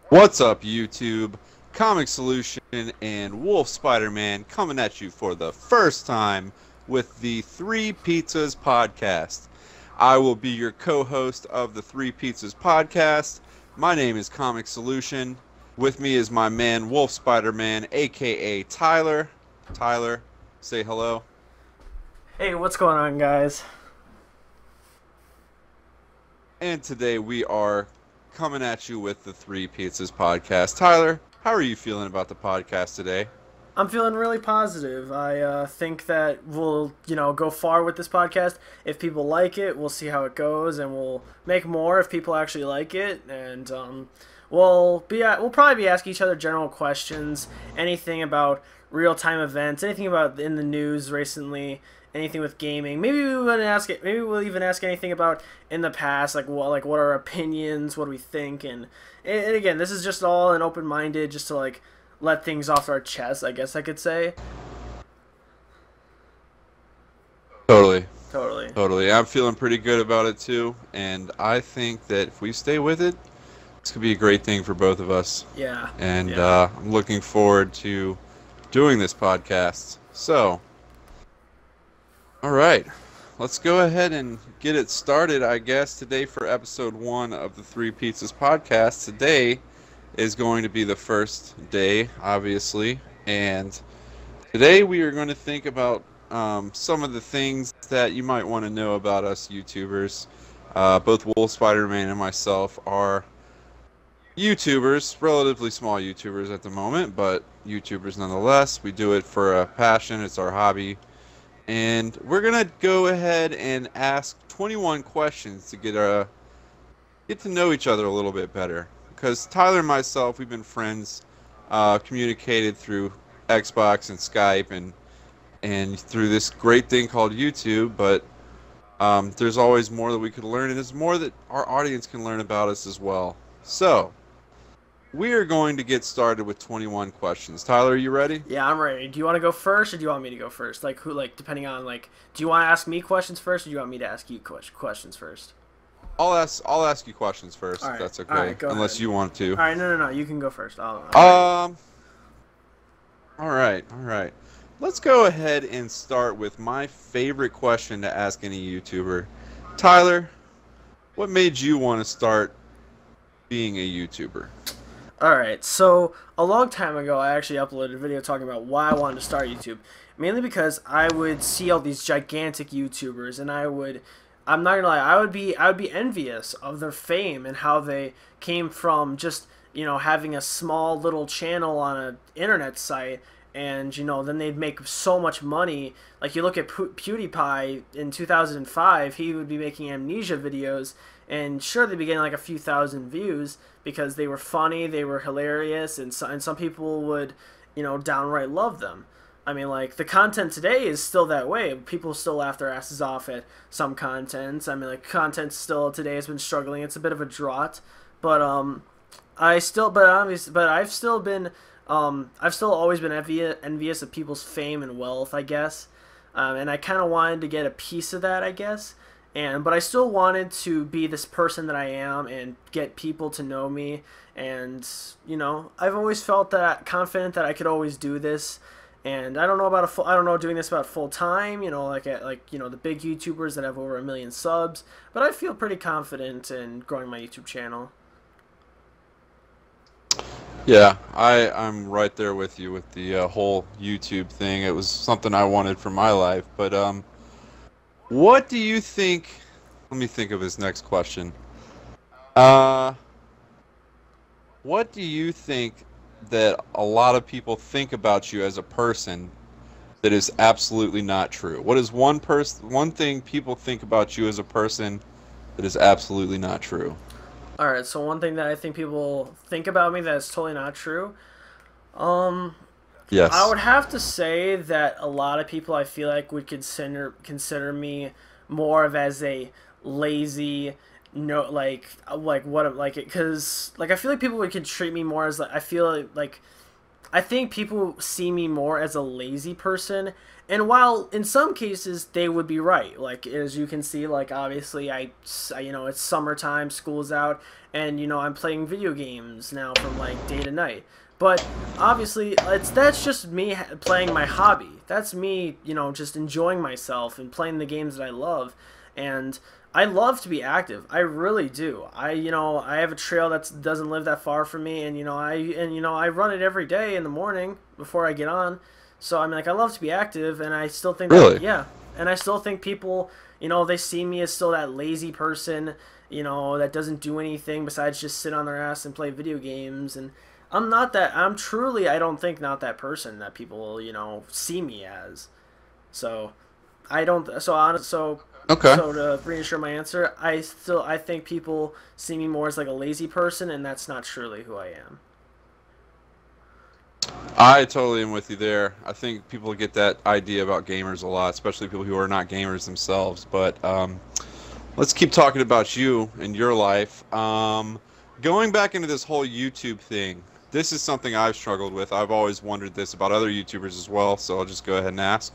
What's up, YouTube? Comic Solution and Wolf Spider-Man coming at you for the first time with the Three Pizzas podcast. I will be your co-host of the Three Pizzas podcast. My name is Comic Solution. With me is my man Wolf Spider-Man, aka Tyler. Tyler, say hello. Hey, what's going on, guys? And today we are coming at you with the Three Pizzas podcast. Tyler, how are you feeling about the podcast today? I'm feeling really positive. I think that we'll, go far with this podcast. If people like it, we'll see how it goes, and we'll make more if people actually like it. And we'll probably be asking each other general questions, anything about real-time events, anything about in the news recently, anything with gaming. Maybe we will ask it. Maybe we'll even ask anything about in the past, like what are our opinions, what do we think, and again, this is just all an open-minded, just to let things off our chest, I guess I could say. Totally. Totally. Totally. I'm feeling pretty good about it too, and I think that if we stay with it, it's going to be a great thing for both of us. Yeah. And Yeah. I'm looking forward to doing this podcast. So, all right, let's go ahead and get it started, I guess, today for episode 1 of the Three Pizzas podcast. Today is going to be the first day, obviously, and today we are going to think about some of the things that you might want to know about us YouTubers. Both Wolf Spider-Man and myself are YouTubers, relatively small YouTubers at the moment, but YouTubers nonetheless. We do it for a passion, it's our hobby, and we're going to go ahead and ask 21 questions to get to know each other a little bit better. Because Tyler and myself, we've been friends, communicated through Xbox and Skype and through this great thing called YouTube, but there's always more that we could learn, and there's more that our audience can learn about us as well. So, we are going to get started with 21 questions. Tyler, are you ready? Yeah, I'm ready. Do you want to go first, or do you want me to go first? Depending on, do you want to ask me questions first, or do you want me to ask you questions first? I'll ask you questions first, All if right. that's okay. All right, go Unless ahead. you want to. All right, no. You can go first. All right. Let's go ahead and start with my favorite question to ask any YouTuber. Tyler, what made you want to start being a YouTuber? Alright, so a long time ago I actually uploaded a video talking about why I wanted to start YouTube. Mainly because I would see all these gigantic YouTubers, and I'm not gonna lie, I would be envious of their fame and how they came from just, having a small little channel on an internet site, and then they'd make so much money. Like, you look at PewDiePie in 2005, he would be making amnesia videos, and sure, they'd be getting like a few thousand views because they were funny, they were hilarious, and some people would, downright love them. I mean, like, the content today is still that way. People still laugh their asses off at some content. I mean, like, content still today has been struggling. It's a bit of a drought, but I've still been, I've still always been envious of people's fame and wealth, I guess, and I kind of wanted to get a piece of that, I guess. But I still wanted to be this person that I am and get people to know me. And I've always felt that confident that I could always do this. And I don't know about I don't know doing this about full time. The big YouTubers that have over 1 million subs. But I feel pretty confident in growing my YouTube channel. Yeah, I'm right there with you with the whole YouTube thing. It was something I wanted for my life, but what do you think? Let me think of his next question. What do you think that a lot of people think about you as a person that is absolutely not true? What is one thing people think about you as a person that is absolutely not true? Alright, so one thing that I think people think about me that's totally not true. Yes. I would have to say that a lot of people, I feel like, would consider me more of as a lazy, because I feel like people would treat me more as, like, I feel like I think people see me more as a lazy person, and while in some cases they would be right, like as you can see, like obviously you know, it's summertime, school's out, and you know I'm playing video games now from like day to night. But obviously, that's just me playing my hobby. That's me, you know, just enjoying myself and playing the games that I love, and I love to be active. I really do. You know, I have a trail that doesn't live that far from me, and you know, I run it every day in the morning before I get on. So I mean, like, I love to be active, and I still think that, Really? yeah, and I still think people, you know, they see me as still that lazy person, you know, that doesn't do anything besides just sit on their ass and play video games, and I'm not that. I'm truly, I don't think, not that person that people, you know, see me as. So I don't. So honest. Okay. So to reassure my answer, I think people see me more as like a lazy person, and that's not truly who I am. I totally am with you there. I think people get that idea about gamers a lot, especially people who are not gamers themselves. But let's keep talking about you and your life. Going back into this whole YouTube thing, this is something I've struggled with. I've always wondered this about other YouTubers as well, so I'll just go ahead and ask.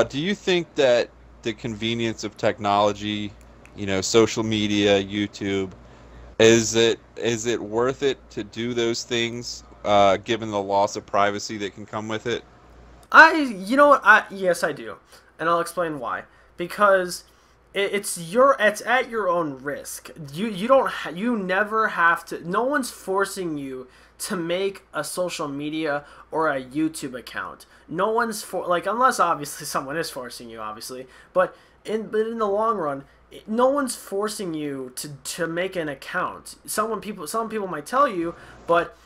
Do you think that the convenience of technology, you know, social media, YouTube, is it worth it to do those things, given the loss of privacy that can come with it? You know what? Yes, I do, and I'll explain why. Because it's at your own risk. You don't you never have to. No one's forcing you to make a social media or a YouTube account. No one's like, unless obviously someone is forcing you, obviously. But in the long run, no one's forcing you to make an account. Some people might tell you, but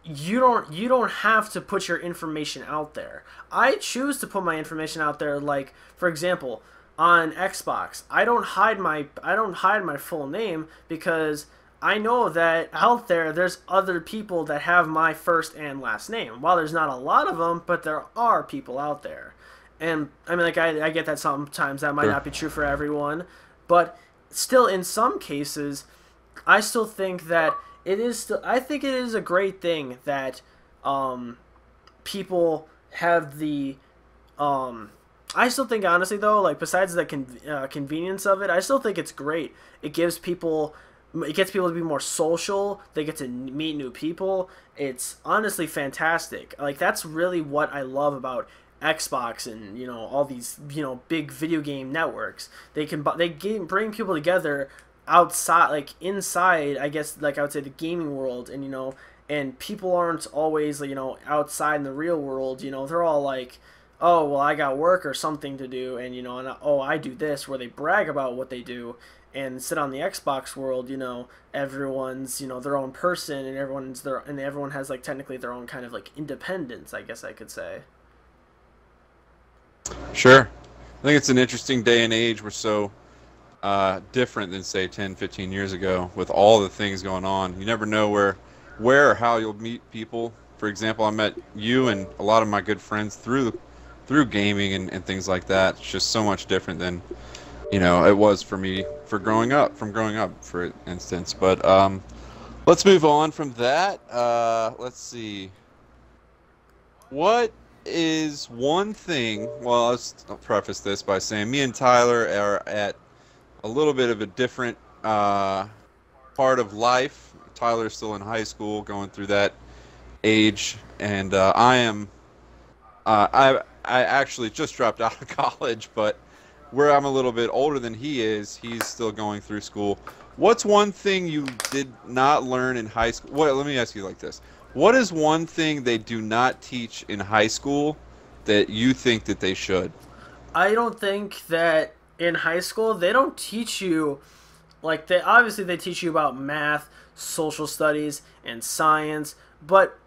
you don't have to put your information out there. I choose to put my information out there, like for example, on Xbox. I don't hide my full name because I know that out there's other people that have my first and last name. While there's not a lot of them, but there are people out there. And I mean, like, I get that sometimes that might Sure. not be true for everyone, but still, in some cases, I still think that it is still. I think it is a great thing that um, people have the. Um, I still think, honestly, though, like besides the convenience of it, I still think it's great. It gives people. It gets people to be more social. They get to meet new people. It's honestly fantastic. Like, that's really what I love about Xbox and, you know, all these, you know, big video game networks. Bring people together outside, like inside, I guess, like I would say, the gaming world, and you know, and people aren't always, you know, outside in the real world. You know, they're all like, oh well, I got work or something to do, and you know, and oh, I do this, where they brag about what they do. And sit on the Xbox world, you know, everyone's, you know, their own person, and everyone has like technically their own kind of like independence, I guess I could say. Sure. I think it's an interesting day and age. We're so different than say 10, 15 years ago with all the things going on. You never know where or how you'll meet people. For example, I met you and a lot of my good friends through gaming and things like that. It's just so much different than, you know, it was for me from growing up, for instance. But let's move on from that. Let's see. What is one thing? Well, I'll preface this by saying me and Tyler are at a little bit of a different part of life. Tyler's still in high school, going through that age, and I actually just dropped out of college, but where I'm a little bit older than he is, he's still going through school. What's one thing you did not learn in high school? Well, let me ask you like this. What is one thing they do not teach in high school that you think that they should? I don't think that in high school they don't teach you, like, they teach you about math, social studies, and science, but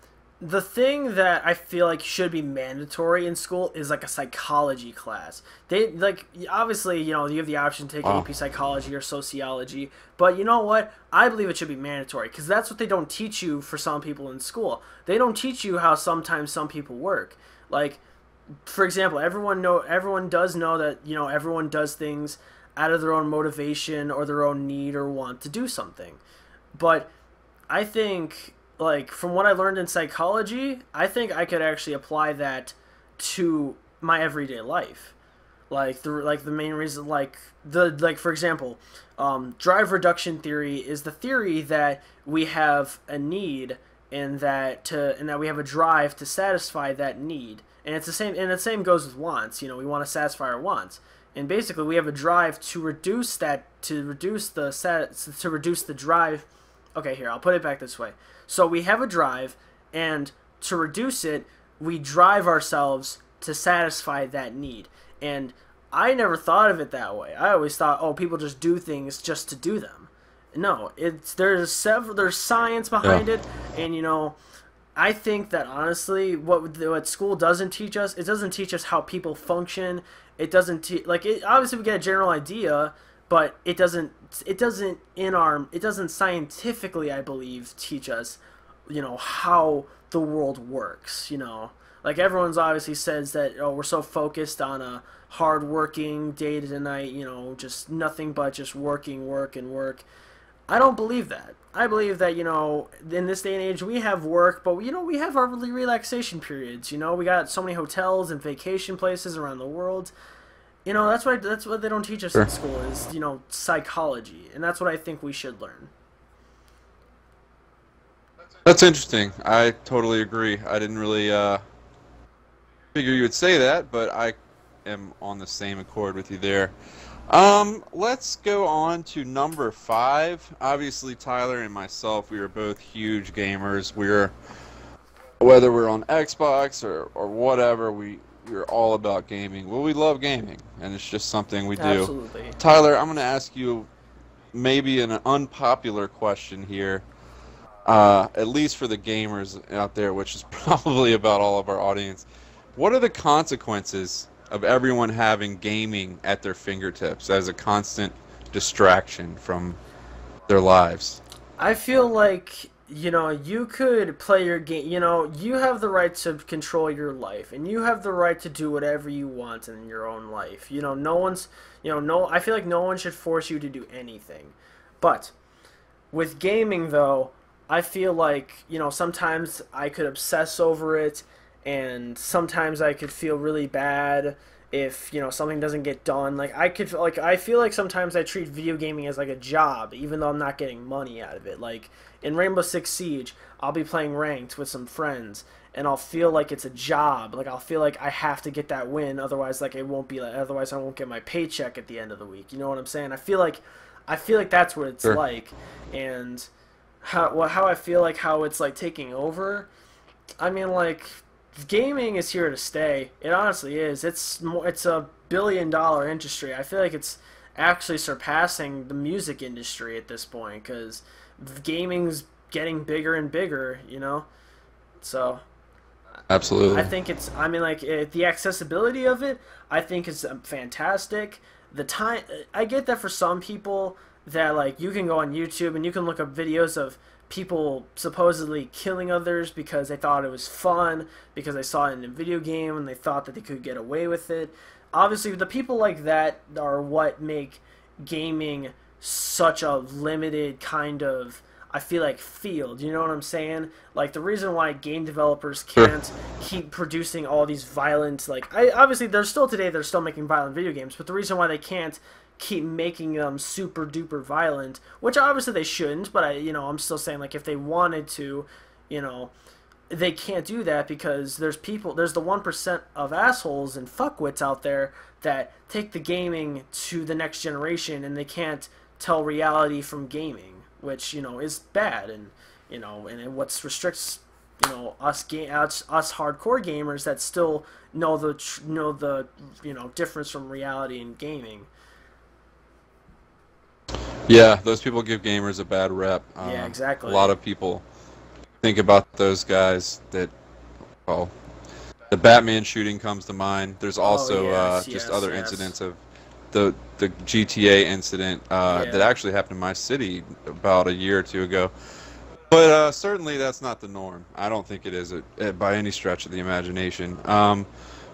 the thing that I feel like should be mandatory in school is like a psychology class. They, like, obviously, you know, you have the option to take Wow. AP psychology or sociology, but you know what? I believe it should be mandatory because that's what they don't teach you for some people in school. They don't teach you how sometimes some people work. Like, for example, everyone does know that, you know, everyone does things out of their own motivation or their own need or want to do something. But I think like from what I learned in psychology, I think I could actually apply that to my everyday life. Like the main reason, like for example, drive reduction theory is the theory that we have a need, and that we have a drive to satisfy that need. And it's the same, and the same goes with wants. You know, we want to satisfy our wants, and basically we have a drive to reduce that, to reduce the drive. Okay, here, I'll put it back this way. So we have a drive, and to reduce it, we drive ourselves to satisfy that need. And I never thought of it that way. I always thought, oh, people just do things just to do them. No, there's science behind Yeah. it, and I think that honestly, what school doesn't teach us, it doesn't teach us how people function. It doesn't like it. Obviously, we get a general idea, but it doesn't scientifically, I believe, teach us, how the world works. Like everyone's obviously says that, oh, we're so focused on a hard working day to night, just nothing but just working, work and work. I don't believe that. I believe that, in this day and age, we have work, but, we have our relaxation periods. We got so many hotels and vacation places around the world. That's what they don't teach us in Sure. school is, psychology. And that's what I think we should learn. That's interesting. I totally agree. I didn't really figure you would say that, but I am on the same accord with you there. Let's go on to number 5. Obviously, Tyler and myself, we are both huge gamers. Whether we're on Xbox or whatever, we're all about gaming. Well, we love gaming, and it's just something we do. Absolutely. Tyler, I'm going to ask you maybe an unpopular question here, at least for the gamers out there, which is probably about all of our audience. What are the consequences of everyone having gaming at their fingertips as a constant distraction from their lives? I feel like, you could play your game. You have the right to control your life, and you have the right to do whatever you want in your own life. No one's, no, I feel like no one should force you to do anything. But with gaming, though, I feel like, sometimes I could obsess over it, and sometimes I could feel really bad if, something doesn't get done. I feel like sometimes I treat video gaming as like a job, even though I'm not getting money out of it. Like in Rainbow Six Siege, I'll be playing ranked with some friends, and I'll feel like it's a job. Like I'll feel like I have to get that win, otherwise otherwise I won't get my paycheck at the end of the week. You know what I'm saying? I feel like that's what it's Sure. like, and how I feel like how it's like taking over. I mean, like, gaming is here to stay. It honestly is. It's a billion-dollar industry. I feel like it's actually surpassing the music industry at this point because gaming's getting bigger and bigger. So I Absolutely. think I mean, like, the accessibility of it, I think is fantastic. The time, I get that for some people that, like, you can go on YouTube and you can look up videos of people supposedly killing others because they thought it was fun, because they saw it in a video game and they thought that they could get away with it. Obviously, the people like that are what make gaming such a limited kind of, I feel like, field. You know what I'm saying? Like, the reason why game developers Sure. can't keep producing all these violent, like, obviously they're still making violent video games, but the reason why they can't keep making them super duper violent, which obviously they shouldn't, but I'm still saying, like, if they wanted to, you know, they can't do that because there's the 1% of assholes and fuckwits out there that take the gaming to the next generation, and they can't tell reality from gaming, which, is bad. And what restricts, us hardcore gamers that still know the difference from reality and gaming. Yeah, those people give gamers a bad rep. Yeah, A exactly. lot of people think about those guys that, well, the Batman shooting comes to mind. There's Oh also yes, just yes, other yes. incidents of the GTA incident that Yeah. actually happened in my city about a year or two ago. But certainly that's not the norm. I don't think it is by any stretch of the imagination.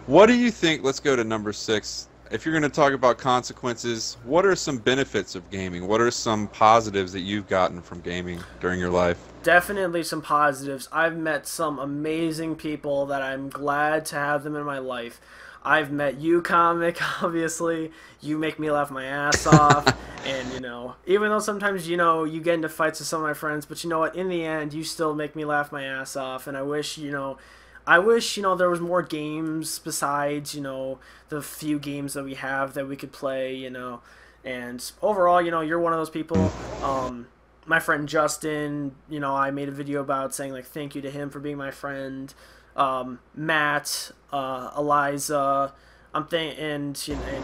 What do you think? Let's go to number 6. if you're going to talk about consequences, what are some benefits of gaming? What are some positives that you've gotten from gaming during your life? Definitely some positives. I've met some amazing people that I'm glad to have them in my life. I've met you, comic, obviously. You make me laugh my ass off. And, even though sometimes, you get into fights with some of my friends, but you know what? In the end, you still make me laugh my ass off. And I wish, there was more games besides, the few games that we have that we could play. And overall, you're one of those people. My friend Justin, I made a video about saying like thank you to him for being my friend. Matt, Eliza, and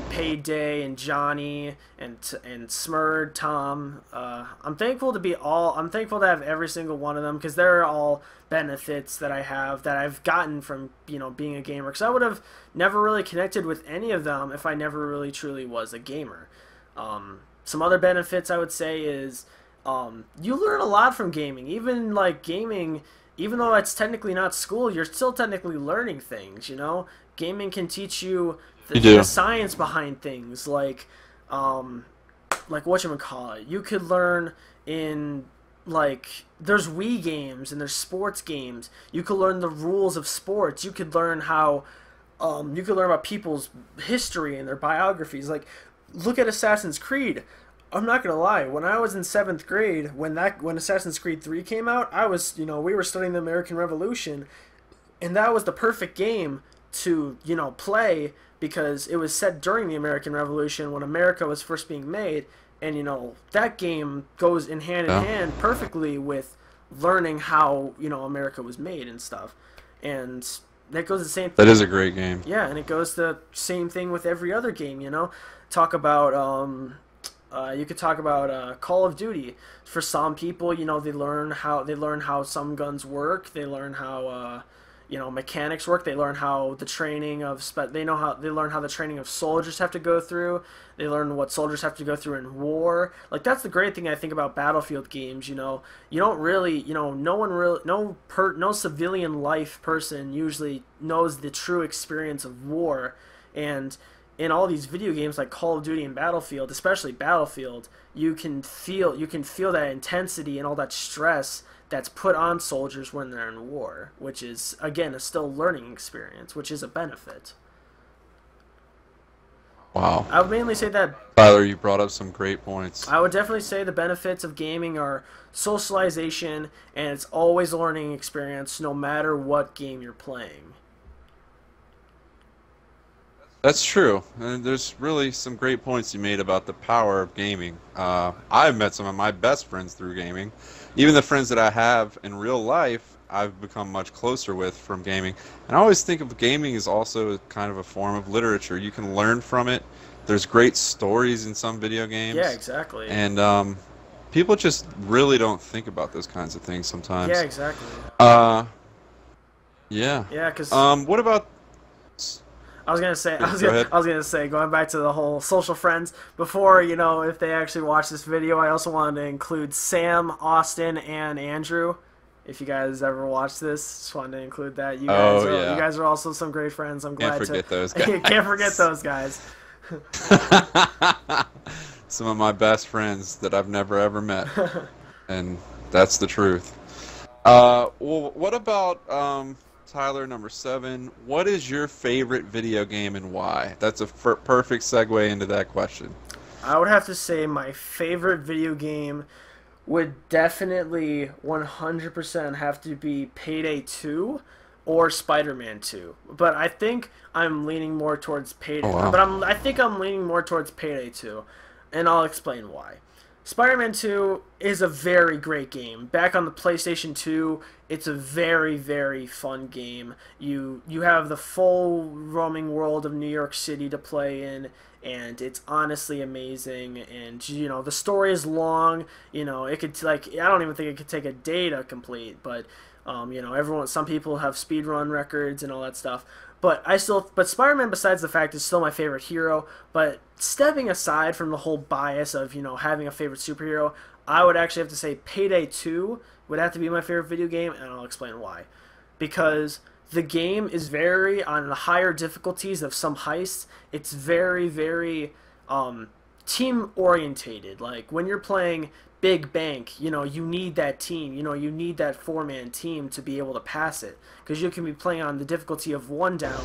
Payday and Johnny and Smurd, Tom. I'm thankful to have every single one of them because they're all benefits that I have that I've gotten from being a gamer. Because I would have never really connected with any of them if I never really truly was a gamer. Some other benefits I would say is you learn a lot from gaming. Even like gaming, even though it's technically not school, you're still technically learning things. Gaming can teach you the science behind things, like whatchamacallit. You could learn in there's Wii games and there's sports games. You could learn the rules of sports. You could learn how you could learn about people's history and their biographies. Like, look at Assassin's Creed. I'm not gonna lie. When I was in 7th grade, when Assassin's Creed 3 came out, we were studying the American Revolution, and that was the perfect game to play because it was set during the American Revolution when America was first being made, and that game goes in hand perfectly with learning how America was made and stuff, and that goes the same. That is a great game. Yeah, and it goes the same thing with every other game. Talk about you could talk about Call of Duty. For some people, they learn how some guns work. They learn how mechanics work. They learn how the training of they learn how the training of soldiers have to go through. They learn what soldiers have to go through in war. Like, that's the great thing I think about Battlefield games. You don't really, no civilian life person usually knows the true experience of war. And in all these video games like Call of Duty and Battlefield, especially Battlefield, you can feel that intensity and all that stress that's put on soldiers when they're in war, which is, again, a still learning experience, which is a benefit. Wow. I would mainly say that... Tyler, you brought up some great points. I would definitely say the benefits of gaming are socialization, and it's always a learning experience no matter what game you're playing. That's true. And there's really some great points you made about the power of gaming. I've met some of my best friends through gaming. Even the friends that I have in real life, I've become much closer with from gaming. And I always think of gaming as also kind of a form of literature. You can learn from it. There's great stories in some video games. Yeah, exactly. And people just really don't think about those kinds of things sometimes. Yeah, exactly. Yeah. Yeah, because... what about... I was gonna say, going back to the whole social friends. Before, if they actually watch this video, I also wanted to include Sam, Austin, and Andrew. If you guys ever watch this, just wanted to include that. You guys are also some great friends. I'm glad Can't forget those guys. Can't forget those guys. Some of my best friends that I've never ever met, and that's the truth. Well, what about Tyler, number 7? What is your favorite video game and why? That's a perfect segue into that question. I would have to say my favorite video game would definitely 100% have to be Payday 2 or Spider-Man 2. But I think I'm leaning more towards Payday. Oh, wow. But I think I'm leaning more towards Payday 2, and I'll explain why. Spider-Man 2 is a very great game. Back on the PlayStation 2, it's a very, very fun game. You have the full roaming world of New York City to play in, and it's honestly amazing. And the story is long. It could I don't even think it could take a day to complete, but some people have speedrun records and all that stuff. But Spider-Man, besides the fact, is still my favorite hero. But stepping aside from the whole bias of, having a favorite superhero, I would actually have to say Payday 2 would have to be my favorite video game, and I'll explain why. Because the game is very on the higher difficulties of some heists. It's very, very team orientated. Like when you're playing Big Bank, you need that team. You need that four-man team to be able to pass it, because you can be playing on the difficulty of one down,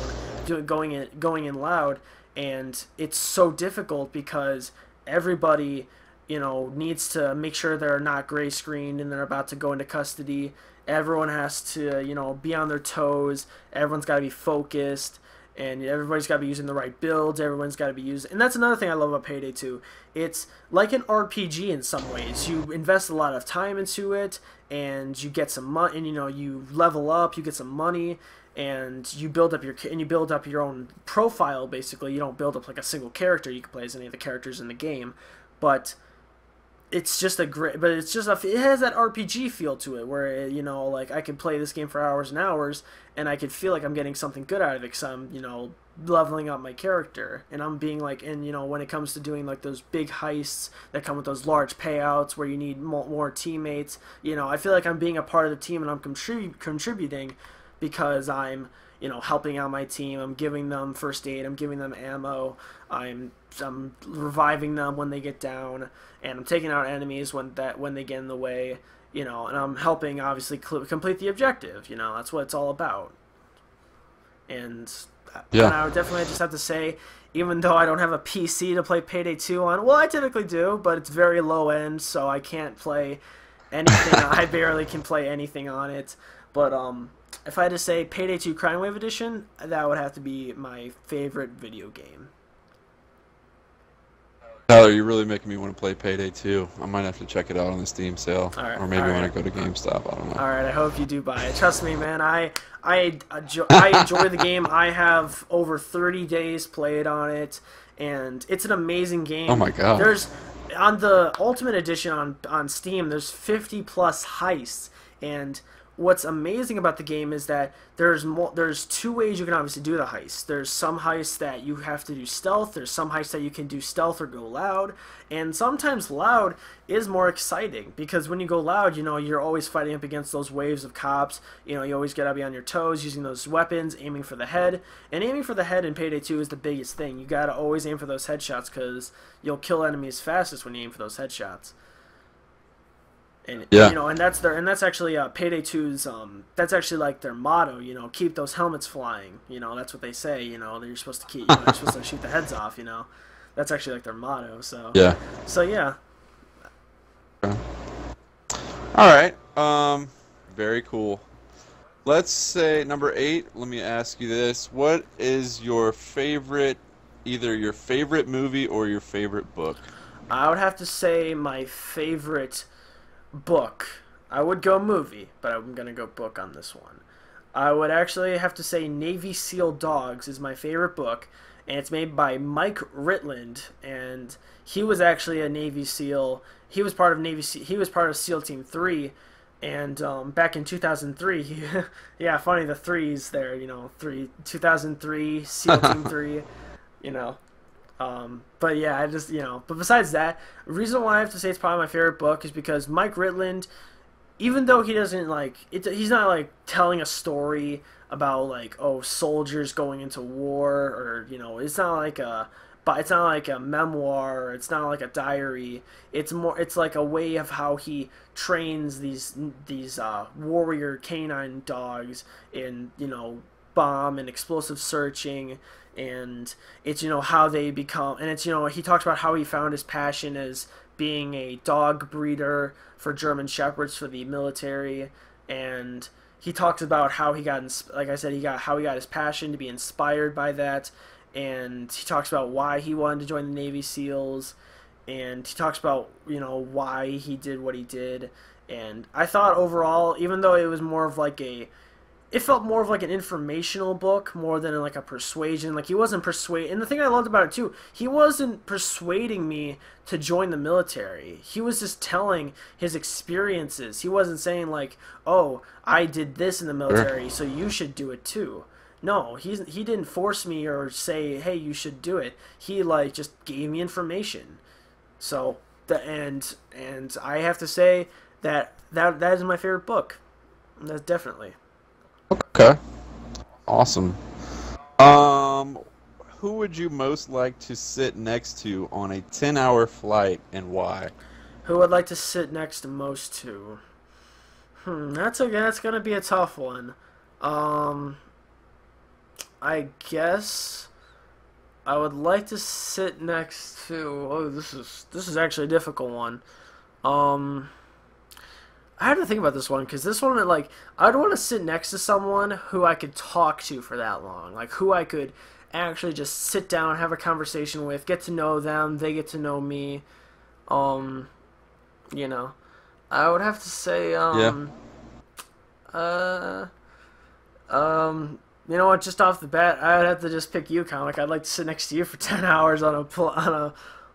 going in loud, and it's so difficult because everybody needs to make sure they're not gray screened and they're about to go into custody. Everyone has to, be on their toes. Everyone's got to be focused, and everybody's got to be using the right builds. Everyone's got to be using, and that's another thing I love about Payday 2. It's like an RPG in some ways. You invest a lot of time into it, and you get some money, and you level up. You get some money, and you build up your own profile. Basically, you don't build up like a single character. You can play as any of the characters in the game, but it has that RPG feel to it, where like I could play this game for hours and hours, and I could feel like I'm getting something good out of it, because I'm leveling up my character, and I'm being like, and when it comes to doing like those big heists that come with those large payouts where you need more teammates, I feel like I'm being a part of the team, and I'm contributing because I'm helping out my team. I'm giving them first aid. I'm giving them ammo. I'm reviving them when they get down, and I'm taking out enemies when they get in the way. And I'm helping obviously complete the objective. That's what it's all about. And I would definitely just have to say, even though I don't have a PC to play Payday 2 on, well, I typically do, but it's very low end, so I can't play anything. I barely can play anything on it. But if I had to say Payday 2 Crime Wave Edition, that would have to be my favorite video game. Tyler, you're really making me want to play Payday 2. I might have to check it out on the Steam sale, All right, or maybe all when I right. go to GameStop. I don't know. All right, I hope you do buy it. Trust me, man. I enjoy the game. I have over 30 days played on it, and it's an amazing game. Oh my God. There's on the Ultimate Edition on Steam. There's 50 plus heists, and what's amazing about the game is that there's two ways you can obviously do the heist. There's some heists that you have to do stealth. There's some heists that you can do stealth or go loud. And sometimes loud is more exciting, because when you go loud, you're always fighting up against those waves of cops. You always gotta be on your toes, using those weapons, aiming for the head. And aiming for the head in Payday 2 is the biggest thing. You gotta always aim for those headshots, because you'll kill enemies fastest when you aim for those headshots. And and that's actually Payday 2's that's actually like their motto, keep those helmets flying. That's what they say, that you're supposed to keep, you're supposed to shoot the heads off, That's actually like their motto, so. Yeah. So yeah. Okay. All right. Very cool. Let's say number 8, let me ask you this. What is your favorite, either your favorite movie or your favorite book? I would have to say my favorite book. I would go movie, but I'm going to go book on this one. I would actually have to say Navy SEAL Dogs is my favorite book, and it's made by Mike Ritland, and he was actually a Navy SEAL. He was part of SEAL Team 3, and back in 2003, yeah, funny the threes there, 2003, SEAL Team 3, But yeah, but besides that, the reason why I have to say it's probably my favorite book is because Mike Ritland, even though he doesn't he's not like telling a story about like, oh, soldiers going into war, or it's not like a memoir, or it's not like a diary. It's like a way of how he trains these warrior canine dogs in bomb and explosive searching. And it's how they become, and it's he talks about how he found his passion as being a dog breeder for German Shepherds for the military, and he talks about how he got, like I said, how he got his passion to be inspired by that, and he talks about why he wanted to join the Navy SEALs, and he talks about why he did what he did. And I thought overall, even though it was more of like it felt more of like an informational book more than like a persuasion. Like he wasn't and the thing I loved about it too, he wasn't persuading me to join the military. He was just telling his experiences. He wasn't saying like, oh, I did this in the military, so you should do it too. No, he didn't force me or say, hey, you should do it. He like just gave me information. So and I have to say that is my favorite book. That's definitely. Okay. Awesome. Um, who would you most like to sit next to on a 10-hour flight and why? Who I'd like to sit next to most to? That's gonna be a tough one. Um, I guess I would like to sit next to. Oh, this is actually a difficult one. Um, I had to think about this one because this one, like, I'd want to sit next to someone who I could talk to for that long, like who I could actually just sit down, have a conversation with, get to know them, they get to know me. Um, you know, I would have to say, Yeah. uh, you know what? Just off the bat, I'd have to just pick you, comic. I'd like to sit next to you for 10 hours on a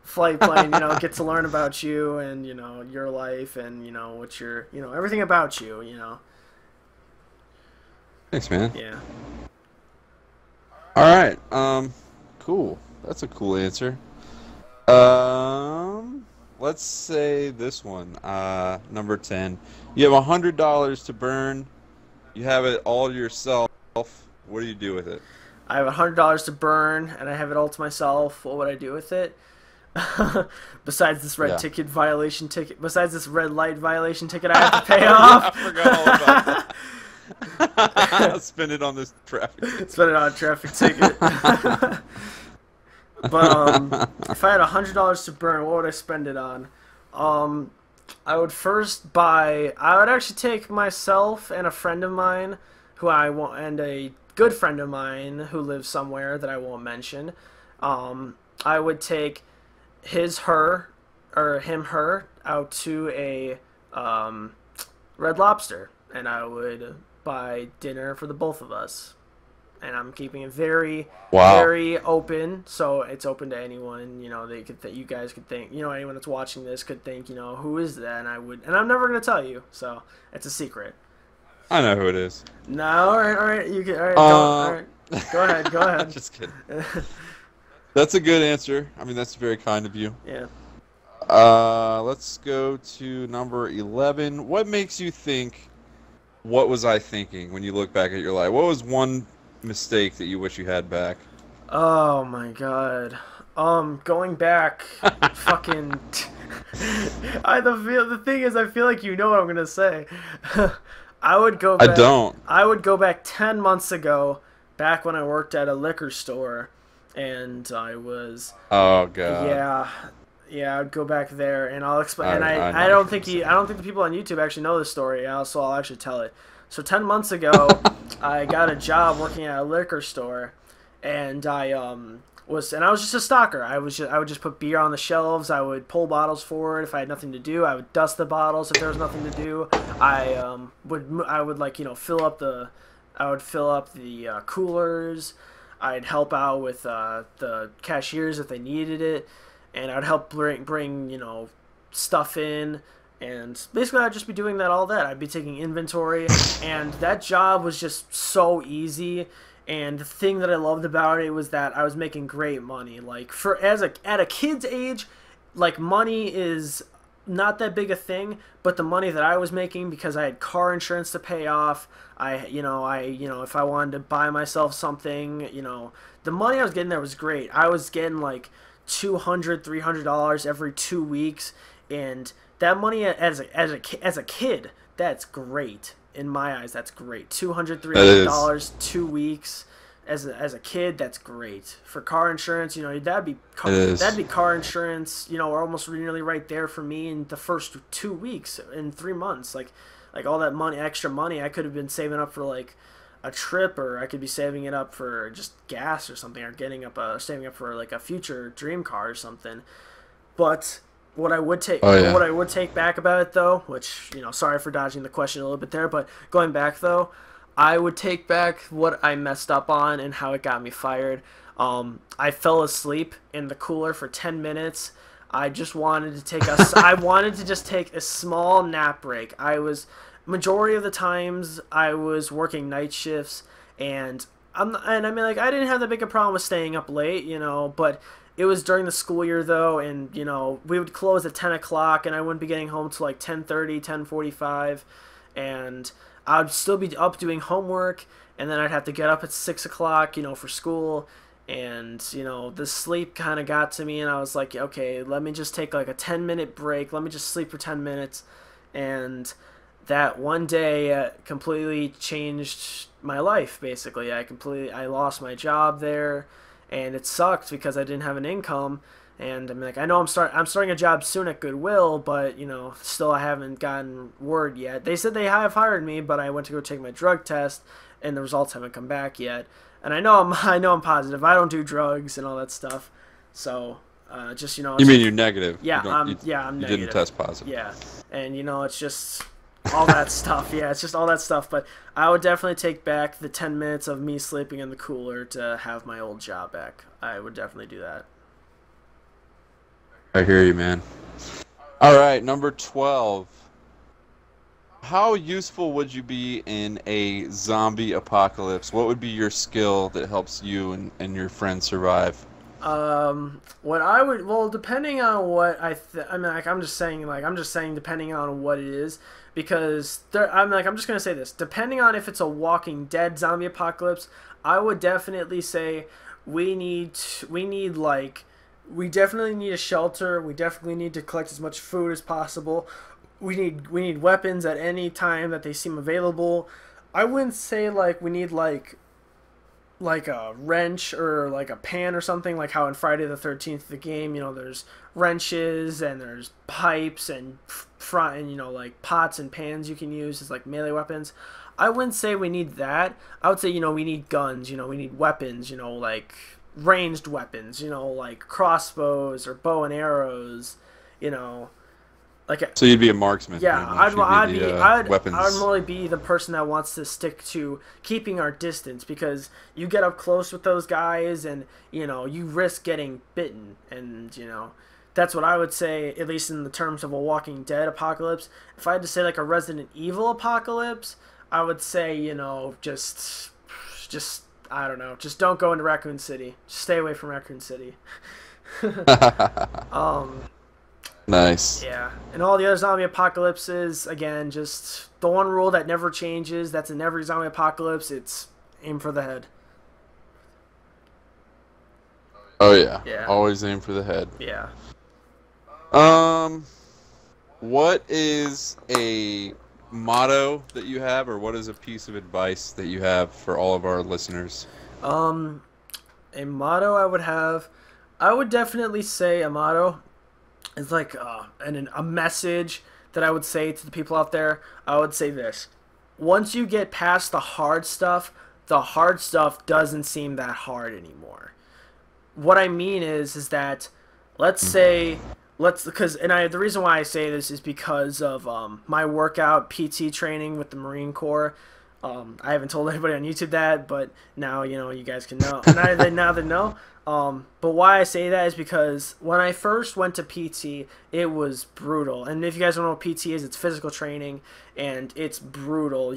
flight plane. You know, get to learn about you and your life and what your everything about you. Thanks, man. Yeah. All right. Cool. That's a cool answer. Let's say this one. Number 10. You have $100 to burn. You have it all to yourself. What do you do with it? I have $100 to burn, and I have it all to myself. What would I do with it? Besides this Yeah. besides this red light violation ticket I have to pay off. I forgot all about that. Spend it on this traffic. Spend it on a traffic ticket. But if I had $100 to burn, what would I spend it on? I would first buy. I would actually take myself and a friend of mine, who I want, and a good friend of mine who lives somewhere that I won't mention. I would take her out to a Red Lobster, and I would buy dinner for the both of us. And I'm keeping it very, Wow. very open, so it's open to anyone. You guys could think, anyone that's watching this could think, who is that? And I'm never gonna tell you, so it's a secret. I know who it is. No, all right, you can, all right, go ahead, go ahead. Just kidding. That's a good answer. I mean, that's very kind of you. Yeah. Let's go to number 11. What makes you think, what was I thinking when you look back at your life? What was one mistake that you wish you had back? Oh my god. Going back, fucking. The thing is, I feel like you know what I'm gonna say. I would go back. I don't. I would go back 10 months ago, back when I worked at a liquor store, and I was. Oh god. Yeah. Yeah, I'd go back there, and I'll explain. And I know I don't what think you're I don't think the people on YouTube actually know this story. So I'll actually tell it. So 10 months ago, I got a job working at a liquor store, and I was just a stocker. I would just put beer on the shelves. I would pull bottles forward if I had nothing to do. I would dust the bottles if there was nothing to do. I would fill up the coolers. I'd help out with the cashiers if they needed it, and I'd help bring stuff in. And basically, I'd just be doing I'd be taking inventory, and that job was just so easy. And the thing that I loved about it was that I was making great money. Like at a kid's age, like money is not that big a thing. But the money that I was making, because I had car insurance to pay off, if I wanted to buy myself something, the money I was getting there was great. I was getting like $200, $300 every 2 weeks, and that money as a kid, that's great in my eyes. That's great. $200, $300 2 weeks as a kid, that's great. For car insurance, that'd be car insurance, almost nearly right there for me in the first 2 weeks in 3 months. Like all that money, extra money, I could have been saving up for like a trip, or I could be saving it up for just gas or something, or saving up for like a future dream car or something. But what I would take back about it, though, which, sorry for dodging the question a little bit there, but going back, though, I would take back what I messed up on and how it got me fired. I fell asleep in the cooler for 10 minutes. I just wanted to I wanted to just take a small nap break. Majority of the times, I was working night shifts, and I didn't have that big a problem with staying up late, but it was during the school year, though, and, we would close at 10 o'clock, and I wouldn't be getting home till like 10:30, 10:45, and I'd still be up doing homework, and then I'd have to get up at 6 o'clock, for school. And the sleep kind of got to me, and I was like, okay, let me just take like a 10-minute break. Let me just sleep for 10 minutes. And that one day completely changed my life. Basically, I lost my job there, and it sucked because I didn't have an income. And I'm like, I know I'm starting a job soon at Goodwill, but still I haven't gotten word yet. They said they have hired me, but I went to go take my drug test, and the results haven't come back yet. And I know I'm positive. I don't do drugs and all that stuff. So just You mean you're negative? Yeah, I'm you negative. didn't test positive. Yeah, and it's just all that stuff. Yeah, it's just all that stuff. But I would definitely take back the 10 minutes of me sleeping in the cooler to have my old job back. I would definitely do that. I hear you, man. All right, number 12. How useful would you be in a zombie apocalypse? What would be your skill that helps you and your friends survive? What I would, well, depending on what I mean, like, I'm just saying, depending on what it is, because I'm just gonna say this, depending on if it's a Walking Dead zombie apocalypse, I would definitely say we definitely need a shelter. We definitely need to collect as much food as possible. We need weapons at any time that they seem available. I wouldn't say like we need like a wrench or like a pan or something, like how in Friday the 13th the game, there's wrenches and there's pipes and like pots and pans you can use as like melee weapons. I wouldn't say we need that. I would say we need guns, we need weapons, like ranged weapons, like crossbows or bow and arrows, So you'd be a marksman. Yeah, weapons. I'd really be the person that wants to stick to keeping our distance, because you get up close with those guys and you risk getting bitten, and that's what I would say, at least in the terms of a Walking Dead apocalypse. If I had to say like a Resident Evil apocalypse, I would say just I don't know, just don't go into Raccoon City. Just stay away from Raccoon City. Nice. Yeah, and all the other zombie apocalypses, again, just the one rule that never changes, that's in every zombie apocalypse, it's aim for the head. Oh yeah. Yeah. Always aim for the head. Yeah. What is a motto that you have, or what is a piece of advice that you have for all of our listeners? A motto I would definitely say a motto is like a message that I would say to the people out there. I would say this: once you get past the hard stuff doesn't seem that hard anymore. What I mean is that the reason why I say this is because of my workout PT training with the Marine Corps. I haven't told anybody on YouTube that, but now you guys can know. Now they know. But why I say that is because when I first went to PT, it was brutal. And if you guys don't know what PT is, it's physical training, and it's brutal.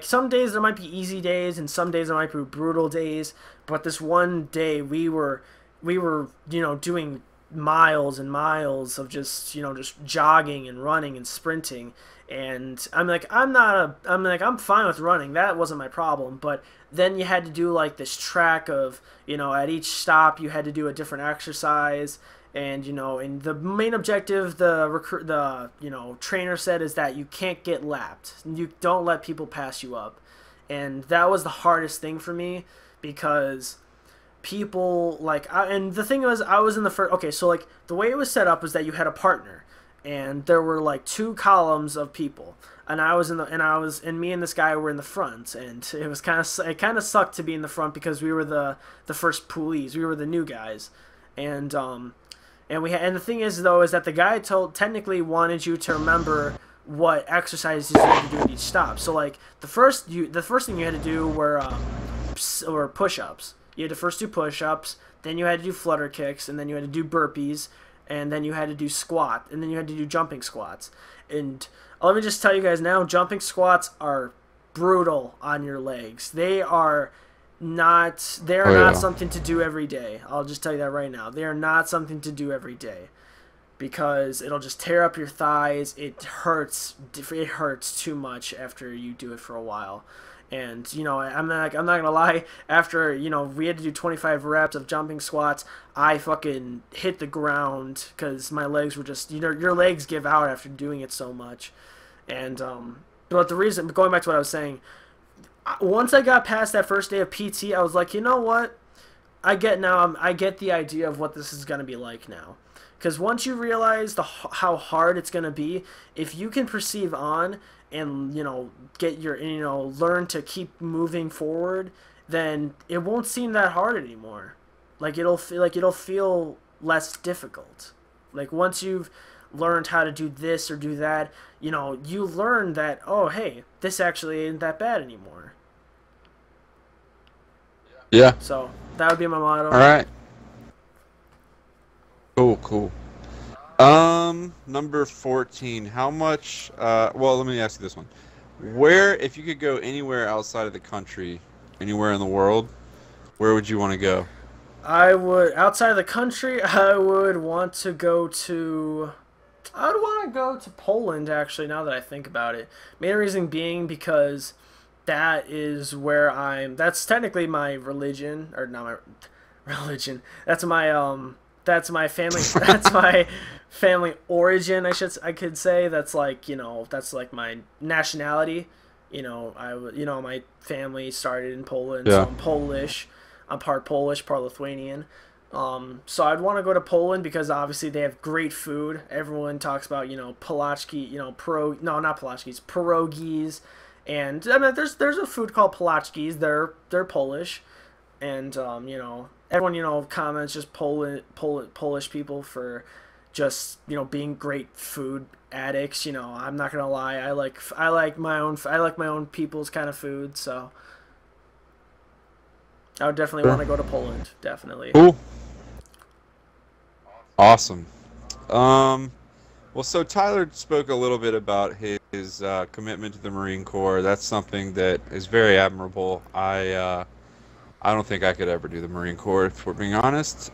Some days there might be easy days, and some days there might be brutal days. But this one day we were doing miles and miles of just jogging and running and sprinting. And I'm fine with running. That wasn't my problem. But then you had to do like this track of, at each stop you had to do a different exercise. And, and the main objective the trainer said is that you can't get lapped. You don't let people pass you up. And that was the hardest thing for me, because people and the thing was, I was in the first, okay, so like the way it was set up was that you had a partner, and there were like 2 columns of people, and me and this guy were in the front, and it kind of sucked to be in the front because we were the first poolies, we were the new guys, and the thing is though is that the guy technically wanted you to remember what exercises you had to do at each stop. So like the first thing you had to do were push-ups. You had to first do push-ups, then you had to do flutter kicks, and then you had to do burpees, and then you had to do squat, and then you had to do jumping squats. And let me just tell you guys now, jumping squats are brutal on your legs. They are not something to do every day. I'll just tell you that right now. They are not something to do every day. because it'll just tear up your thighs. It hurts. It hurts too much after you do it for a while. And I'm not gonna lie. After we had to do 25 reps of jumping squats, I fucking hit the ground because my legs were just your legs give out after doing it so much. And but the reason, going back to what I was saying, once I got past that first day of PT, I was like, you know what? I get the idea of what this is gonna be like now. Because once you realize how hard it's gonna be, if you can perceive on and get your learn to keep moving forward, then it won't seem that hard anymore. Like it'll feel less difficult. Like once you've learned how to do this or do that, you learn that, oh hey, this actually isn't that bad anymore. Yeah. So that would be my motto. All right. Cool, cool. Number 14. How much, well, let me ask you this one. Where, if you could go anywhere outside of the country, anywhere in the world, where would you want to go? Outside of the country, I would want to go to, I would want to go to Poland, actually, now that I think about it. Main reason being because that is where that's technically my religion, or not my religion, that's my family, that's my family origin, I could say. That's like, that's like my nationality. My family started in Poland, so Yeah. I'm Polish. I'm part Polish, part Lithuanian. So I'd want to go to Poland because obviously they have great food. Everyone talks about, palachki, no, not palachkis, pierogies. And I mean, there's a food called palachkis. They're Polish. And everyone comments just Polish people for just being great food addicts. I'm not gonna lie, I like my own people's kind of food. So I would definitely want to go to Poland, definitely. Cool. Awesome. Well, so Tyler spoke a little bit about his commitment to the Marine Corps. That's something that is very admirable. I don't think I could ever do the Marine Corps, if we're being honest.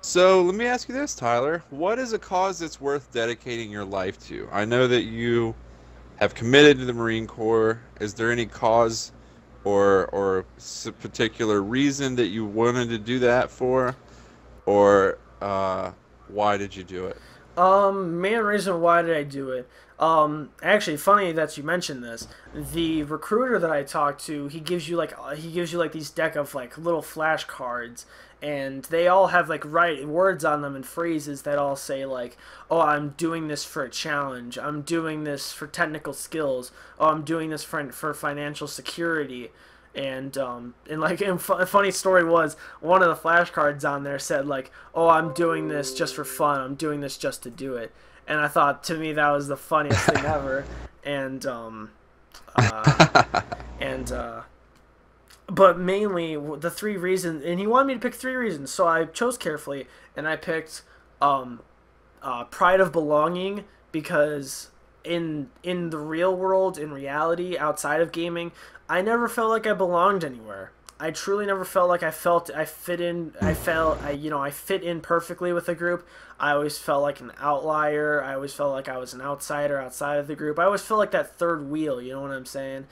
So let me ask you this, Tyler. What is a cause that's worth dedicating your life to? I know that you have committed to the Marine Corps. Is there any cause or particular reason that you wanted to do that for? Or why did you do it? Main reason why did I do it? Actually, funny that you mentioned this. The recruiter that I talked to, he gives you like these deck of like little flashcards, and they all have like words on them and phrases that all say like, "Oh, I'm doing this for a challenge. I'm doing this for technical skills. Oh, I'm doing this for financial security." A funny story was one of the flashcards on there said like, "Oh, I'm doing this just for fun. I'm doing this just to do it." And I thought, to me, that was the funniest thing ever. And and but mainly the three reasons, and he wanted me to pick three reasons, so I chose carefully, and I picked pride of belonging, because in the real world, in reality, outside of gaming, I never felt like I belonged anywhere. I truly never felt like I fit in. I fit in perfectly with the group. I always felt like an outlier. I always felt like I was an outsider outside of the group. I always felt like that third wheel, you know what I'm saying?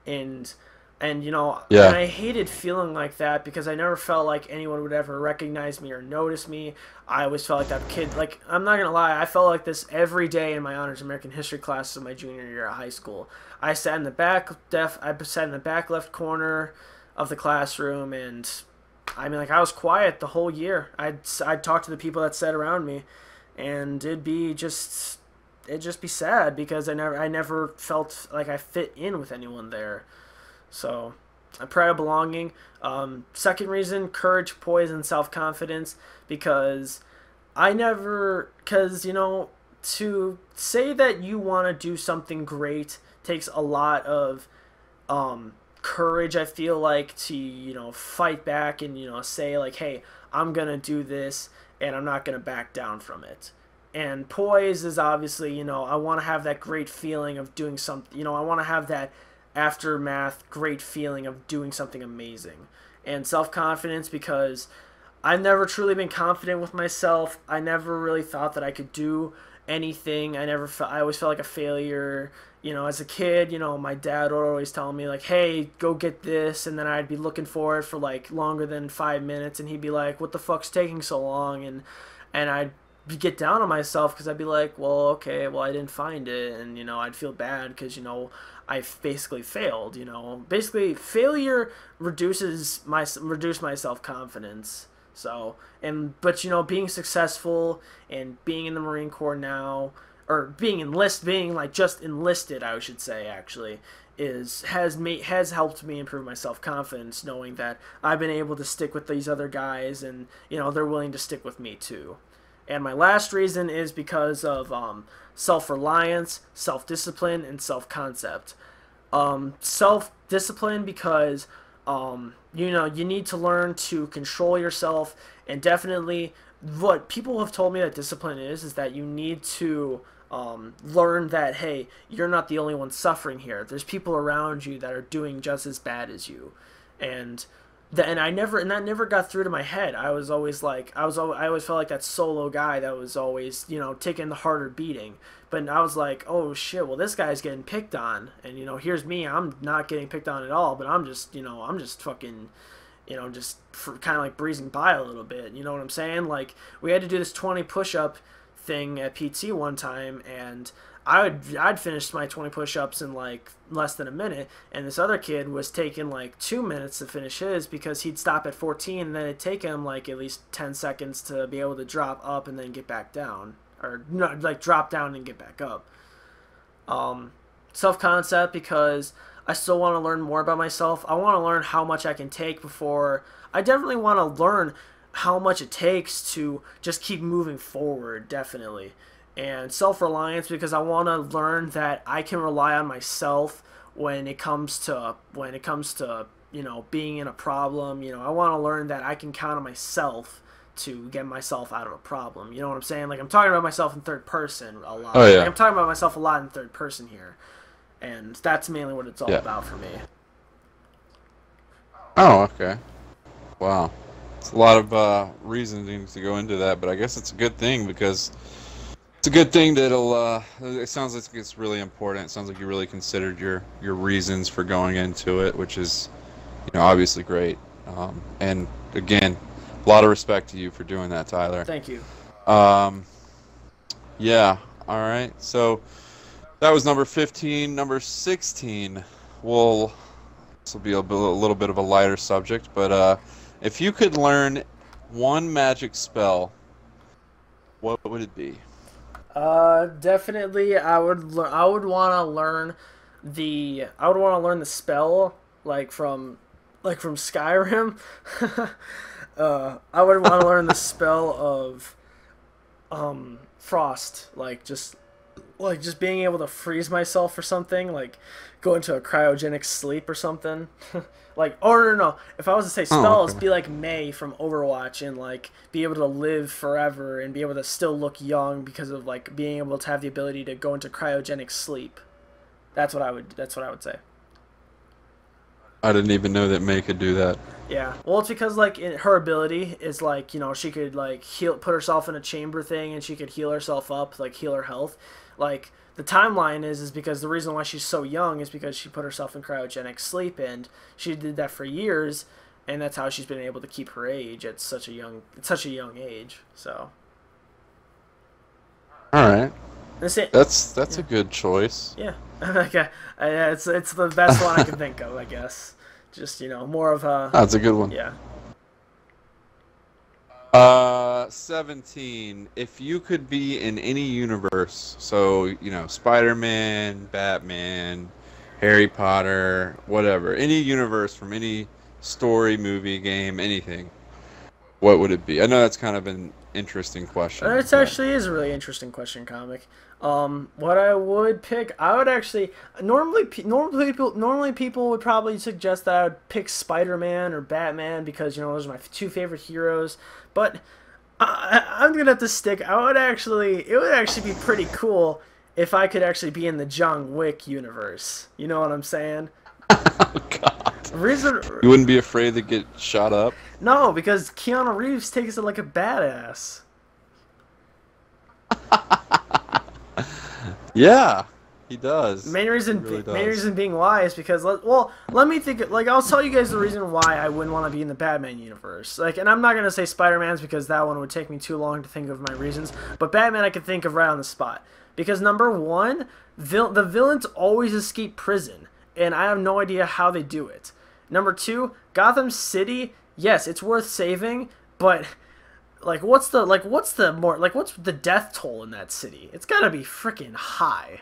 And Yeah. and I hated feeling like that because I never felt like anyone would ever recognize me or notice me. I always felt like that kid. Like, I'm not gonna lie, I felt like this every day in my honors American history classes in my junior year of high school. I sat in the back left corner of the classroom, and I mean, like, I was quiet the whole year. I'd talk to the people that sat around me, and it'd just be sad because I never felt like I fit in with anyone there. So, pride of belonging. Second reason, courage, poise, and self-confidence, because to say that you want to do something great takes a lot of courage, I feel like, to fight back and say like, hey, I'm gonna do this and I'm not gonna back down from it. And poise is obviously, I want to have that great feeling of doing something. I want to have that aftermath great feeling of doing something amazing. And self-confidence, because I've never truly been confident with myself. I never really thought that I could do anything. I always felt like a failure. You know, as a kid, you know, my dad would always tell me like, "Hey, go get this," and then I'd be looking for it for like longer than 5 minutes, and he'd be like, "What the fuck's taking so long?" And I'd get down on myself because I'd be like, "Well, okay, well I didn't find it," and you know, I'd feel bad because you know I basically failed. You know, basically failure reduce my self confidence. So, but you know, being successful and being in the Marine Corps now, or being like just enlisted, I should say actually, has helped me improve my self confidence, knowing that I've been able to stick with these other guys, and you know they're willing to stick with me too. And my last reason is because of self reliance, self discipline, and self concept. Self discipline because you know, you need to learn to control yourself, and definitely what people have told me that discipline is that you need to learn that, hey, you're not the only one suffering here. There's people around you that are doing just as bad as you. And that never got through to my head. I was always like, I always felt like that solo guy that was always, you know, taking the harder beating. But I was like, oh shit, well this guy's getting picked on, and you know, here's me, I'm not getting picked on at all, but I'm just, you know, I'm just fucking, you know, just kind of like breezing by a little bit. You know what I'm saying? Like we had to do this 20 push-up thing at PT one time, and I'd finished my 20 push-ups in like less than a minute, and this other kid was taking like 2 minutes to finish his because he'd stop at 14, and then it'd take him like at least 10 seconds to be able to drop up and then get back down, or no, like drop down and get back up. Self-concept because I still want to learn more about myself. I want to learn how much I can take before. I definitely want to learn how much it takes to just keep moving forward, definitely. And self-reliance because I want to learn that I can rely on myself when it comes to you know, being in a problem. You know, I want to learn that I can count on myself to get myself out of a problem. You know what I'm saying? Like I'm talking about myself in third person a lot. Oh yeah. Like, I'm talking about myself a lot in third person here, and that's mainly what it's all about for me. Oh, okay. Wow. It's a lot of reasoning to go into that, but I guess it's a good thing because it's a good thing that it sounds like it's really important. It sounds like you really considered your reasons for going into it, which is, you know, obviously great. And again, a lot of respect to you for doing that, Tyler. Thank you. Yeah. All right. So that was number 15. Number 16. Well, this will be a little bit of a lighter subject, but if you could learn one magic spell, what would it be? Definitely, I would want to learn the spell from Skyrim. I would want to learn the spell of frost, just being able to freeze myself or something, like go into a cryogenic sleep or something. No. If I was to say spells, okay. be like May from Overwatch and like be able to live forever and be able to still look young because of like being able to have the ability to go into cryogenic sleep. That's what I would say. I didn't even know that May could do that. Yeah. Well, it's because like her ability is like, you know, she could like put herself in a chamber thing and she could heal herself up, like heal her health. Like the timeline is because the reason why she's so young is because she put herself in cryogenic sleep, and she did that for years, and that's how she's been able to keep her age at such a young age. So. All right. That's it. That's a good choice. Yeah. Okay. It's the best one I can think of, I guess. Just, you know, more of a. That's a good one. Yeah. 17. If you could be in any universe, so, you know, Spider-Man, Batman, Harry Potter, whatever, any universe from any story, movie, game, anything, what would it be? I know that's kind of an interesting question. It actually is a really interesting question, comic. What I would pick, I would actually normally people would probably suggest that I would pick Spider-Man or Batman because, you know, those are my two favorite heroes. But I'm gonna have to stick. It would actually be pretty cool if I could actually be in the John Wick universe. You know what I'm saying? Oh God. Reason. You wouldn't be afraid to get shot up? No, because Keanu Reeves takes it like a badass. Yeah, he does. Main He reason, really main does. reason being why is because let me think. Like, I'll tell you guys the reason why I wouldn't want to be in the Batman universe. Like, and I'm not gonna say Spider-Man's because that one would take me too long to think of my reasons. But Batman, I could think of right on the spot. Because number one, the villains always escape prison, and I have no idea how they do it. Number two, Gotham City. Yes, it's worth saving, but what's the death toll in that city? It's gotta be freaking high.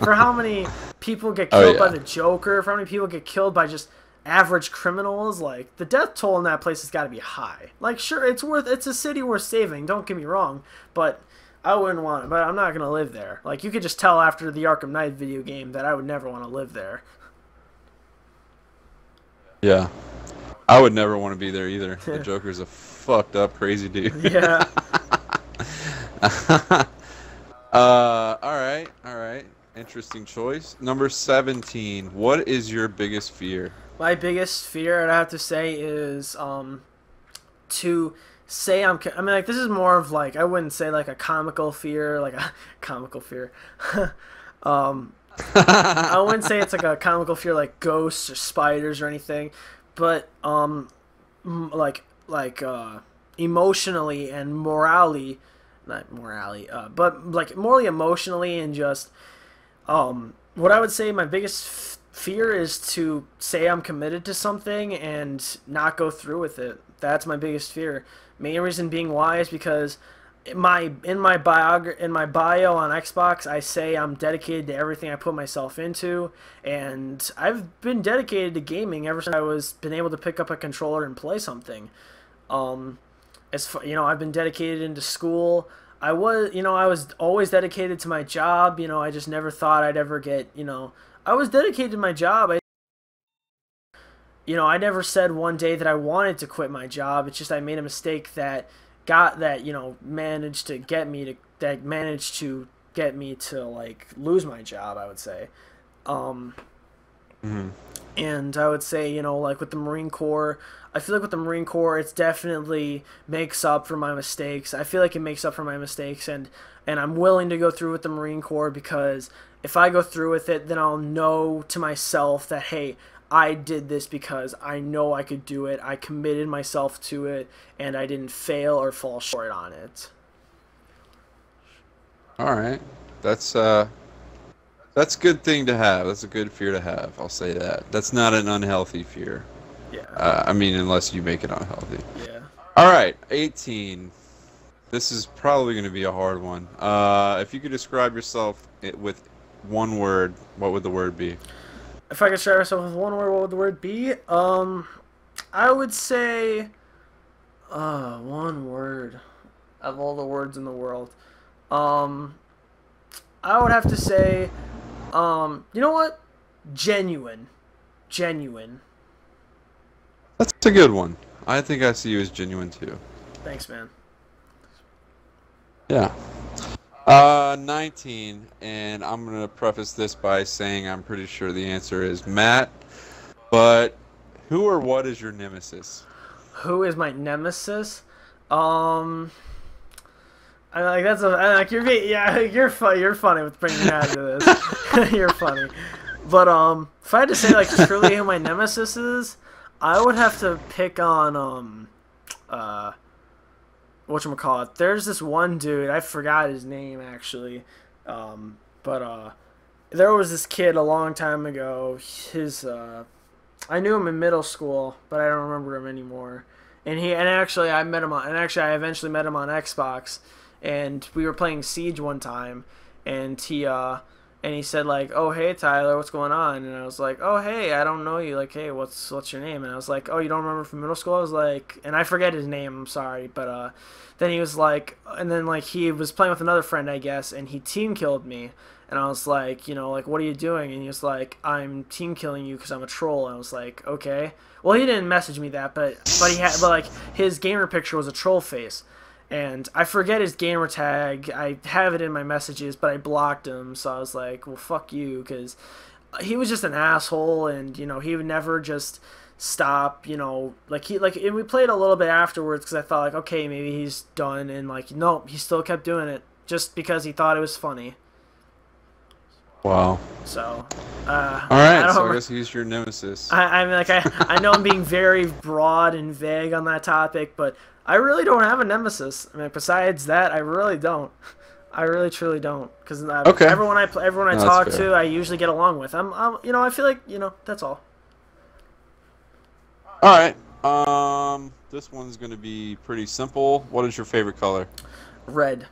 For how many people get Oh killed yeah. by the Joker, for how many people get killed by just average criminals, like the death toll in that place has got to be high. Like, sure, it's a city worth saving. Don't get me wrong, but I wouldn't want it. But I'm not gonna live there. Like, you could just tell after the Arkham Knight video game that I would never want to live there. Yeah. I would never want to be there either. The Joker's a fucked up, crazy dude. Yeah. All right. Interesting choice. Number 17. What is your biggest fear? My biggest fear, I'd have to say, is to say I mean, like, this is more of, like, I wouldn't say like a comical fear, like a comical fear. I wouldn't say it's like a comical fear like ghosts or spiders or anything, but emotionally and morally, not morally, but like morally, emotionally, and just what I would say my biggest fear is to say I'm committed to something and not go through with it. That's my biggest fear. Main reason being why is because in my bio on Xbox, I say I'm dedicated to everything I put myself into, and I've been dedicated to gaming ever since I was been able to pick up a controller and play something. I've been dedicated into school. I was always dedicated to my job. I just never thought I'd ever get. I was dedicated to my job. I never said one day that I wanted to quit my job. It's just I made a mistake that managed to get me to like lose my job, I would say. And I would say, like with the Marine Corps, I feel like with the Marine Corps, it's definitely makes up for my mistakes. I feel like it makes up for my mistakes, and I'm willing to go through with the Marine Corps because if I go through with it, then I'll know to myself that, hey, I did this because I know I could do it. I committed myself to it, and I didn't fail or fall short on it. All right. That's a good thing to have. That's a good fear to have. I'll say that. That's not an unhealthy fear. Yeah. I mean, unless you make it unhealthy. Yeah. All right, 18. This is probably going to be a hard one. If you could describe yourself with one word, what would the word be? If I could describe myself with one word, what would the word be? I would say, one word. Of all the words in the world, I would have to say, you know what? Genuine. Genuine. That's a good one. I think I see you as genuine too. Thanks, man. Yeah. 19, and I'm going to preface this by saying I'm pretty sure the answer is Matt, but who or what is your nemesis? Who is my nemesis? I like that's a I like you're funny with bringing that into this. You're funny, but if I had to say like truly who my nemesis is, I would have to pick on whatchamacallit. There's this one dude, I forgot his name actually, but there was this kid a long time ago. I knew him in middle school, but I don't remember him anymore. And I eventually met him on Xbox, and we were playing Siege one time, and he said like, "Oh, hey Tyler, what's going on?" And I was like, "Oh, hey, I don't know you. Like, hey, what's your name?" And I was like, "Oh, you don't remember from middle school?" I was like, and I forget his name. I'm sorry, but then he was like, and then like he was playing with another friend, I guess, and he team killed me. And I was like, like, what are you doing? And he was like, I'm team killing you because I'm a troll. And I was like, okay. Well, he didn't message me that, but like his gamer picture was a troll face. And I forget his gamer tag. I have it in my messages, but I blocked him. So I was like, well, fuck you, because he was just an asshole, and he would never just stop. And we played a little bit afterwards because I thought like, okay, maybe he's done, and like, nope, he still kept doing it just because he thought it was funny. Wow. So, All right, so I guess he's your nemesis. I mean, like, I know I'm being very broad and vague on that topic, but I really don't have a nemesis. I mean, besides that, I really don't. I really truly don't, because Okay. everyone I No, talk that's to, fair. I usually get along with. I feel like that's all. All right. This one's gonna be pretty simple. What is your favorite color? Red.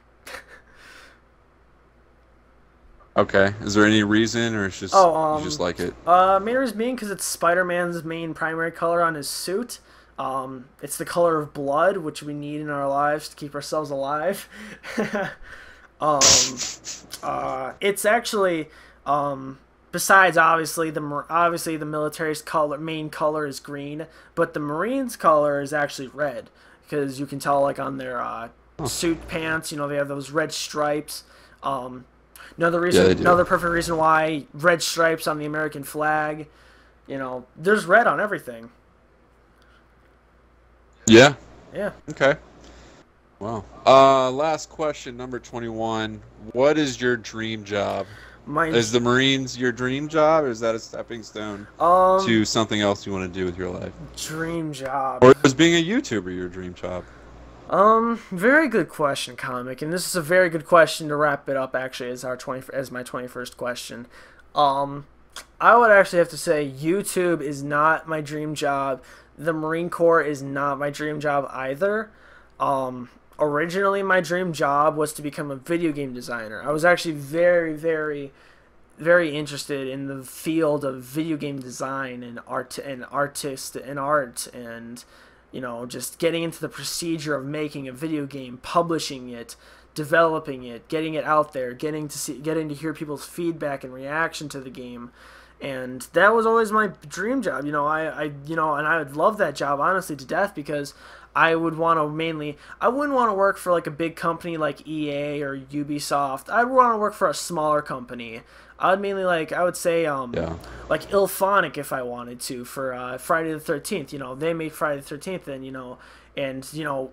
Okay. Is there any reason, or it's just Oh, you just like it? main reason being because it's Spider-Man's main primary color on his suit. It's the color of blood, which we need in our lives to keep ourselves alive. um, it's actually, besides obviously the military's main color is green, but the Marines' color is actually red, because you can tell like on their suit pants, they have those red stripes. Another reason, Yeah, they do. another perfect reason why red stripes on the American flag. There's red on everything. Yeah. Yeah. Okay. Wow. Last question, number 21. What is your dream job? Is the Marines your dream job, or is that a stepping stone to something else you want to do with your life? Dream job. Or is being a YouTuber your dream job? Very good question, comic, and this is a very good question to wrap it up. Actually, as my 21st question. I would actually have to say YouTube is not my dream job. The Marine Corps is not my dream job either. Originally, my dream job was to become a video game designer. I was actually very, very, very interested in the field of video game design and art and art and just getting into the procedure of making a video game, publishing it, developing it, getting it out there, getting to hear people's feedback and reaction to the game. And that was always my dream job. And I would love that job honestly to death, because I wouldn't want to work for like a big company like EA or Ubisoft. I'd want to work for a smaller company. I would say like Ilphonic if I wanted to, for Friday the 13th. They made Friday the 13th, and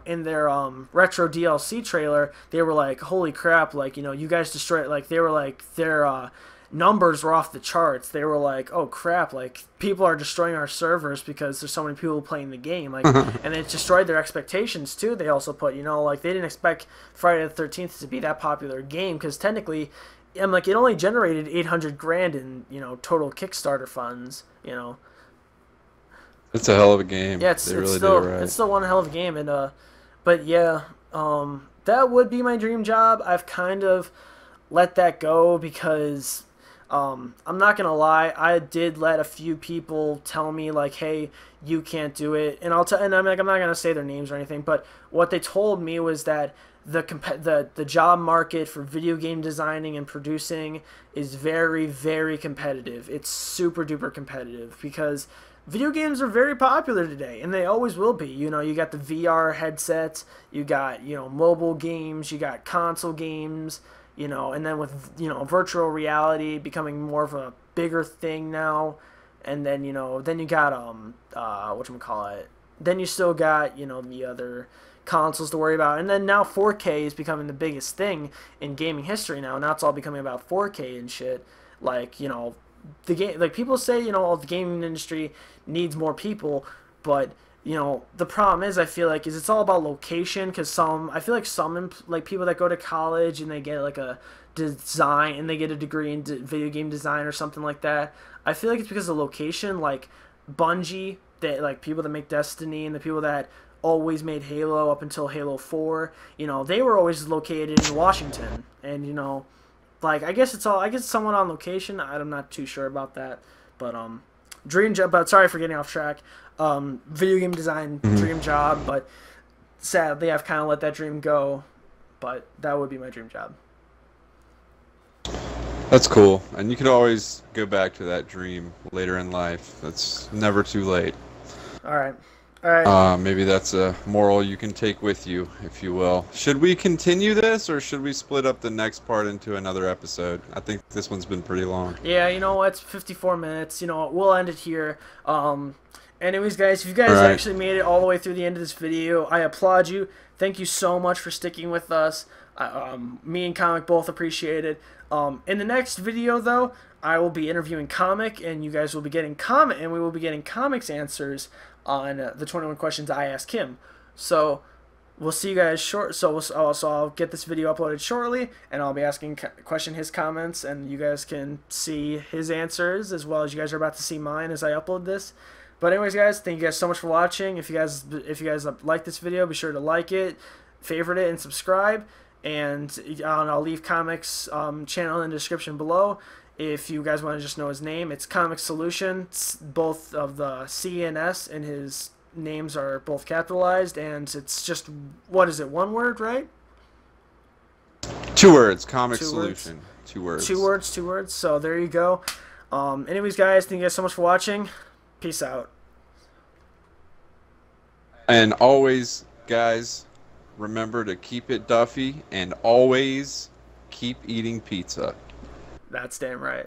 in their retro DLC trailer, they were like, holy crap, like, you guys destroyed, like, they were like, their numbers were off the charts. They were like, oh crap, like, people are destroying our servers because there's so many people playing the game, like, and it destroyed their expectations too. They also put, like, they didn't expect Friday the 13th to be that popular game, because technically, it only generated 800 grand in, total Kickstarter funds, It's a hell of a game. Yeah, They really did it right. it's still one hell of a game, and but yeah, that would be my dream job. I've kind of let that go because, I'm not gonna lie, I did let a few people tell me like, hey, you can't do it, and I'm not gonna say their names or anything, but what they told me was that the job market for video game designing and producing is very, very competitive. It's super duper competitive, because video games are very popular today, and they always will be. You got the VR headsets, you got, mobile games, you got console games, and then with, virtual reality becoming more of a bigger thing now, and then, then you got, whatchamacallit, then you still got, the other consoles to worry about, and then now 4K is becoming the biggest thing in gaming history now. Now it's all becoming about 4K and shit. Like, the game, like, people say, the gaming industry needs more people, but the problem is, I feel like, is it's all about location, because I feel like some like people that go to college and they get like a design and they get a degree in video game design or something like that, I feel like it's because of location. Like Bungie, that, like, people that make Destiny and the people that always made Halo up until Halo 4, they were always located in Washington, and like, I guess it's somewhat on location. I'm not too sure about that, but dream job. But sorry for getting off track. Video game design, dream job, but sadly I've kind of let that dream go. But that would be my dream job. That's cool, and you can always go back to that dream later in life. That's never too late. All right. All right. Maybe that's a moral you can take with you, if you will. Should we continue this, or should we split up the next part into another episode? I think this one's been pretty long. Yeah, you know what? It's 54 minutes. You know what? We'll end it here. Anyways, guys, if you All guys right. actually made it all the way through the end of this video, I applaud you. Thank you so much for sticking with us. Me and Comic both appreciate it. In the next video, though, I will be interviewing Comic, and you guys will be getting Comic, and we will be getting Comic's answers on the 21 questions I asked him. So we'll see you guys short. So I'll get this video uploaded shortly, and I'll be asking his comments, and you guys can see his answers as well as you guys are about to see mine as I upload this. But anyways, guys, thank you guys so much for watching. If you guys like this video, be sure to like it, favorite it, and subscribe. And I'll leave Comics channel in the description below. If you guys want to just know his name, it's Comic Solutions. Both of the C and S in his names are both capitalized, and it's just, what is it, one word, right? 2 words. Comic Two Solution. words. 2 words. 2 words, 2 words. So there you go. Anyways, guys, thank you guys so much for watching. Peace out. And always, guys, remember to keep it Duffy, and always keep eating pizza. That's damn right.